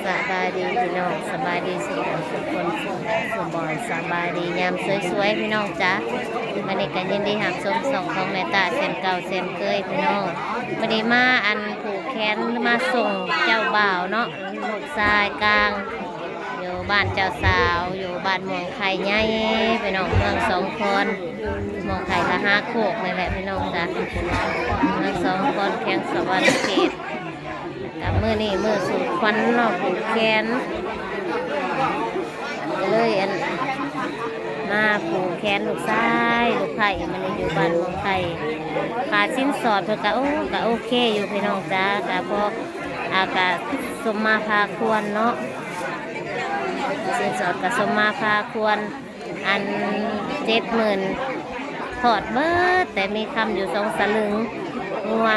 สบายดีพี่น้องสบายดีสุขสุขคนสุขบอนสบายดียามสวยๆพี่น้องจ้าวันนี้กันยินดีหับชมส่งของแม่ตาเส้นเก่าเส้นเคยพี่น้องวันนี้มาอันผูกแขนมาส่งเจ้าบ่าวเนาะลูกชายกลางอยู่บ้านเจ้าสาวอยู่บ้านเมืองไข่ใหญ่พี่น้องเมืองสองคนเมืองไข่ละ5 โคกนี่แหละพี่น้องจ้าเมืองสองคนแข่งสวรรค์เขตกับมือนี่มือสูดควันเนาะผูกแขนเลยอันมาผูกแขนลูกชายลูกไผ่มันอยู่บ้านเมืองไทยขาชิ้นสอดเพื่อกะโอเคอยู่พี่น้องจ้ากะพออากาศสมมาพาควรเนาะชิ้นสอดกะสมมาพาควรอัน70,000ถอดเบิดแต่มีคำอยู่2 สลึงงัว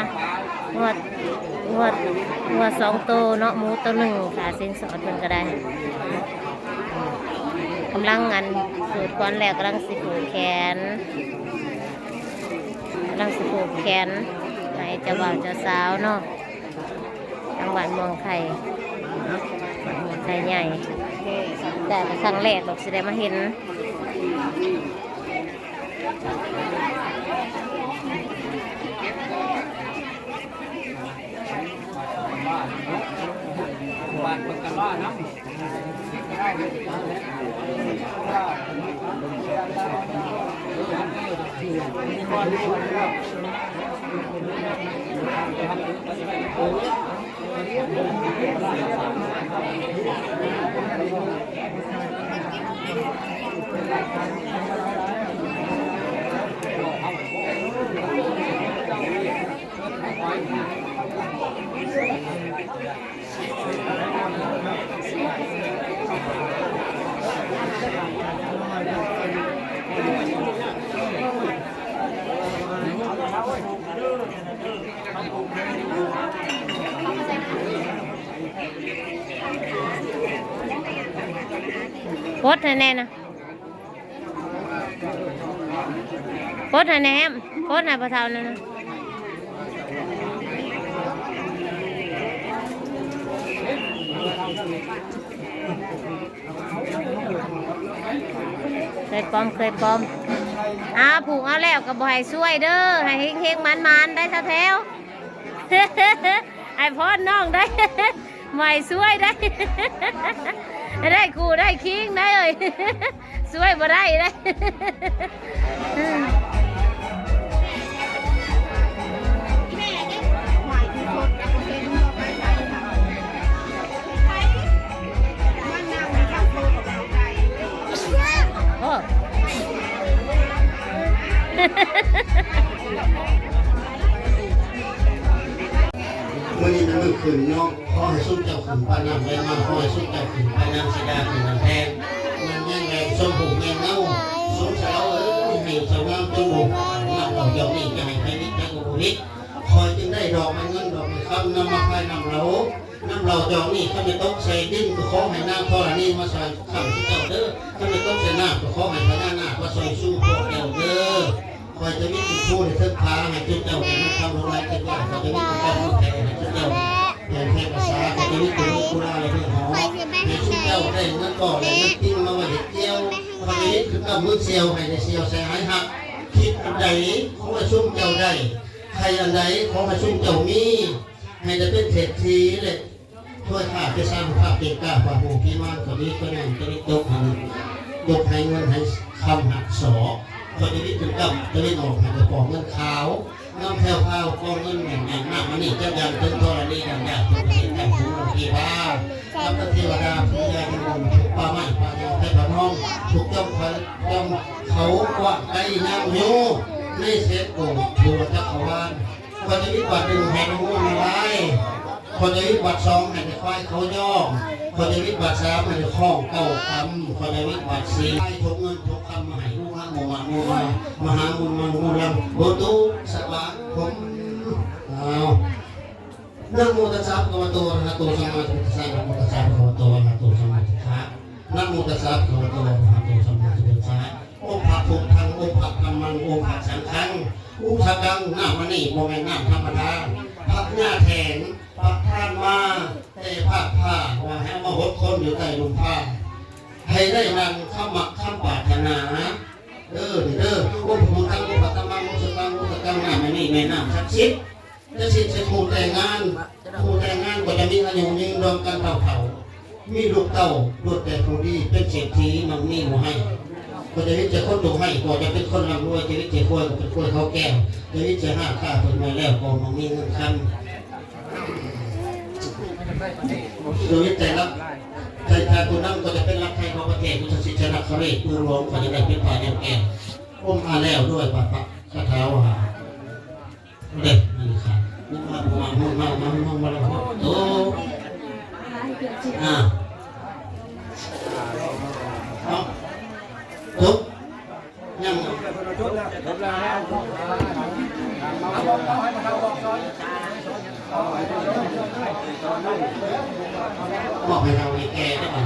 2 ตัวเนาะหมูตัว1ขาชิ้นสอดเพิ่นก็ได้กำลังงานสูตรควันแล้วกำลังสิผูกแขนให้เจ้าบ่าวเจ้าสาวเนาะจังหวัดเมืองไข่ใหญ่แต่ครั้งแรกเราสิได้มาเห็นบ้านเมืองกันว่าน้ำโพสให้แน่นะโพสให้แน่โพสให้พระเท่านั่นนะเคยปลอมผูกเอาแล้วก็บ่ให้ช่วยเด้อให้เฮงๆมันๆได้แถวไอ้พ่อน้องได้ไม่ช่วยได้ได้กูได้คิงได้เลยสวยบ่ได้เลยโอ้มื่อนี้มันมือขึ้นเนาะขอให้สุขเจ้าขึ้นปาน้ำแรงมาขอให้สุขเจ้าขึ้นปาน้ำสีดาขึ้นน้ำแทงมันแย่งแรงส้มผูกแย่งเน่าสงสารให้ชาวบ้านจมูกน้ำดอกเดียวนี่จะให้ใครนิดแค่กุบุริคอยจึงได้ดอกมันเงินดอกมันคำน้ำมาพายน้ำเราดอกนี่ถ้าไม่ต้องใส่ดิ้นก็ขอให้น้ำทอนี่มาใส่คำที่เจ้าเด้อถ้าไม่ต้องใส่น้ำก็ขอให้พญานาคมาใส่สู้พวกเจ้าเด้อคอยจะมีคุณพูดในเส้นทางให้เจ้าเป็นคำลงรายเจ้าเขาจะมีคุณคำลงแทนให้เจ้าแทนภาษาเขาจะมีคุณกุลาอะไรเป็นหอให้เจ้าได้เงินก่อนได้เงินทิ้งมาไว้เด็กเจียวพอนี้คือกับมือเซียวให้ได้เซียวใส่หายหักคิดอันใดขอให้ชุ่มเจ้าได้ใครอันใดขอให้ชุ่มเจ้ามีให้ได้เป็นเศรษฐีเลยช่วยข้าจะสร้างภาพเก่งกล้าฝ่าหูพี่มากตอนนี้ก็นั่งตอนนี้ยกให้เงินให้คำหักศอกตอนนี้ถึงกับตอนนี้ออกให้กระป๋องเงินขาวน้ำแถวข้าวกองเงินแห่งมากมันนี่เจ้ายันเป็นธรณีอย่างยากทุกทีแต่ถึงทีบ้าทัพเทวดาผู้ใหญ่ที่มุ่งถูกป่าไม้ป่าเดียวแต่พน้องถูกจ้องเขากว่าไก่ย่างโยในเศษโอ่งดูจักรวาลคนจะมีบัตร1แห่งงูมาไว้คนจะมีบัตร2แห่งควายเขาย่อคนจะมีบัตร3แห่งข้องเก่าคำคนจะมีบัตร4ให้ทุกเงินทุกคำมาให้ลูกหางมหามุนมันงูลำโบตุสวะผมนะโมตัสสะภะคะวะโตอะระหะโตสัมมาสัมพุทธัสสะนะโมตัสสะภะคะวะโตอะระหะโตสัมมาสัมพุทธัสสะนะโมตัสสะภะคะวะโตอะระหะโตสัมมาสัมพุทธัสสะองค์พระพุทธทางโม อุปกรรมังอุปสังฆังอุปกังน้ำมันนี่โมเมนน้ำธรรมดาพักหน้าแทนพักท่านมาแต่พักผ้าว่าให้มาหดคนอยู่ใต้ลมผ้าให้ได้รังข้ามักข้ามปรารถนานี่อุปมังกังอุปกรรมังอุปกังอุปกังน้ำมันนี่แม่น้ำศักดิ์สิทธิ์จะสิทธิ์จะถูกแต่งงานก็จะมีอายุยืนรวมกันเต่ามีลูกเต่าลูกแต่คนดีเป็นเศรษฐีมันมีหัวให้ก็จะวิจัยคนดูให้ก็จะเป็นคนร่ำรวยจะวิจัยกล้วยก็เป็นกล้วยเขาแก้วจะวิจัยห้าข้าคนมาแล้วก็มันมีเงินคำจะวิจัยรับใจชาตัวนั้นก็จะเป็นรักไทยของประเทศกุศลชนะเขาเรียกปืนหลวงก็จะได้เป็นป่าแนวแก่อุ้มมาแล้วด้วยปะคาถาว่าเด็กนี่ค่ะมาแล้วโตปุ๊บยังบอกให้เราให้แก่ได้ป่ะ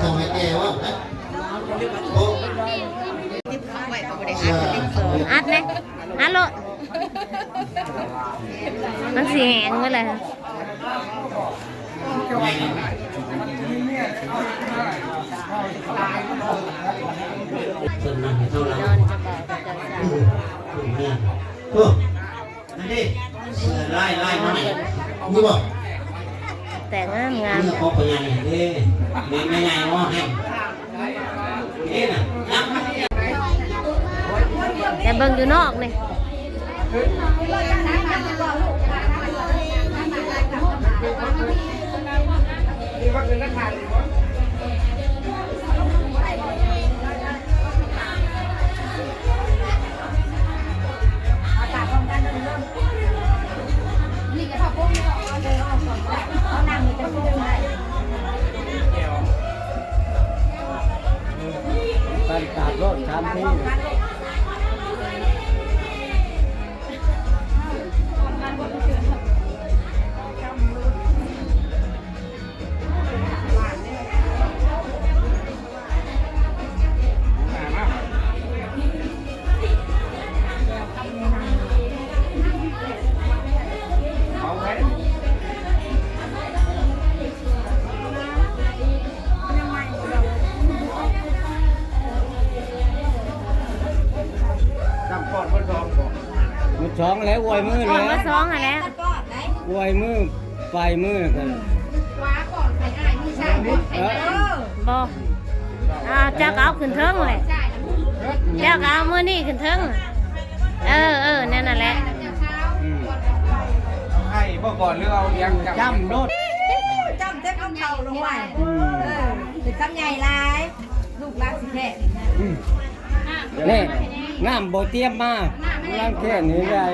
ต้องให้แก่ว่าโอ้อัดไหมอัดโลดมันสีแหงไว้เลยส่วนนั้นเท่าไหร่ นอนจะบ่ายจะสาย โอ้นี่ไล่มาไหนนี่บ่ แต่งาม นี่เขาไปยังไงเด้ไม่ไงวะนี่น่ะนับ แต่เบิ่งอยู่นอกนี่การตากรถทำที่ มันช้องแล้วอวยมือ อ แล้ อก ว มาซ้องอ่ะแล้ว อวยมือไปมือกัน บ่เจ้าก็เอาขึ้นเทิงเลยเจ้าก็เอามือนี่ขึ้นเทิงนั่นน่ะแหละ ให้บ่ก่อนหรือเอาเลี้ยงจ้ำรถ จำเต็มเอาเข่าลงไปเป็นคำใหญ่ลายลูกรักสิแท้ นี่น้ำบ่เตรียมมาล้างแค่นี้ได้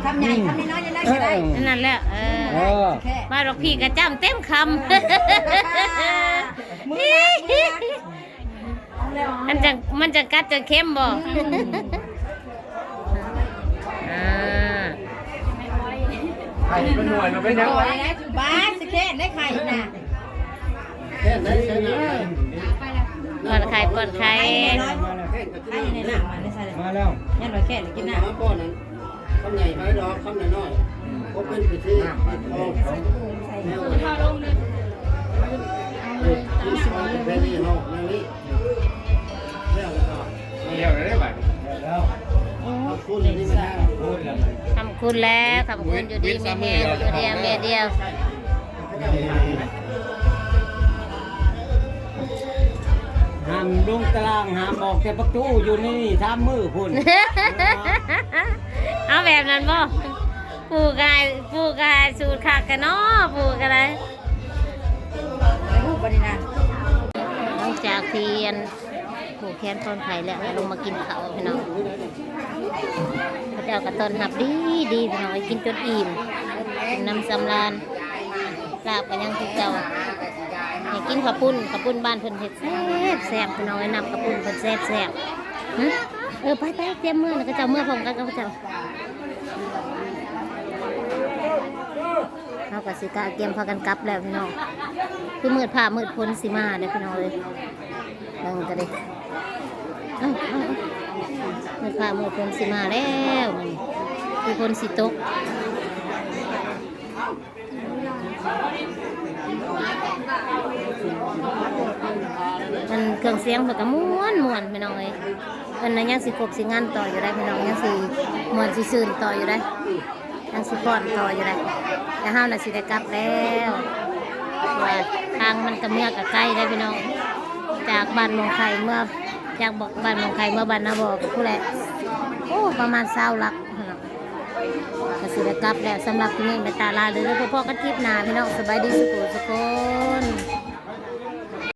คำใหญ่คำน้อยยังได้ก็ได้ นั่นแหละมาดอกพี่กระจ้ำเต็มคำมันจะกัดจะเข้มบ่ไข่เป็นหน่วยเราเป็นยังไง บ้าสิแค่ได้ไข่น่ะ แค่ไหนแค่ไหน ปอนไข่ปอนไข่ ไข่ในหนังมันได้ใช่เลย มาแล้ว ยันร้อยแค่กินหนัง น้ำก้อนนั้นคำใหญ่ไปดอกคำน้อยเขาเป็นพิธีทองแนวแค่นี้เนาะแนวนี้แล้วก็ เดี๋ยวได้ไหมแล้ว คุณนี่ไม่ได้ พูดแล้ว ทำคุณแล้วทำคุณอยู่ดีมีแหงอยู่เดียวเมียเดียว ห้ามลงตารางห้ามออกแต่ประตูอยู่นี่ทำมือพุ่น เอาแบบนั้นบ่ปูกายสูตรขาดกันเนาะปูกันเลย ลูกบันนี้นะ หลังจากเทียนผูกแขนต้นไผ่แล้วลงมากินข้าวพี่น้องพระเจ้ากระต้นหับดีพี่น้องไปกินจนอิ่มกินน้ำสำราญลาบกันยังทุกเจ้าให้กินข้าวปุ้นบ้านเพิ่นเฮ็ดแซ่บพี่น้องไอ้นำข้าวปุ้นเพิ่นแซ่บไปเตรียมมือแล้วก็เจ้ามือพร้อมกันกับเจ้าเขากับสิกาเตรียมพากันกลับแล้วพี่น้องคือมืดผ้ามืดพ้นสิมาเลยพี่น้องเลยเบิ่งกันดิ มือผ่ามือฝนสิมาแล้วมือฝนสิตกมันเครื่องเสียงแบบกม้วนพี่น้องเอ้ยมันนั้นยังสิครบสิงานต่ออยู่ได้พี่น้องยังสิม่วนสิซื่นต่ออยู่ได้ยังสิฟ้อนต่ออยู่ได้แต่ห้าวน่ะสิได้กลับแล้วว่าทางมันก็เมื่อกับใกล้ได้พี่น้องจากบ้านหนองไข่เมื่อจากบอกบ้านหนองไข่เมื่อบ้านนาบอกผู้แหละโอ้ประมาณ20 ลักก็สิได้กลับแล้วสำหรับที่นี่แม่ตาลาเลยแล้วพ่อกันคลิปหน้าพี่น้องสบายดีสุขสุขคน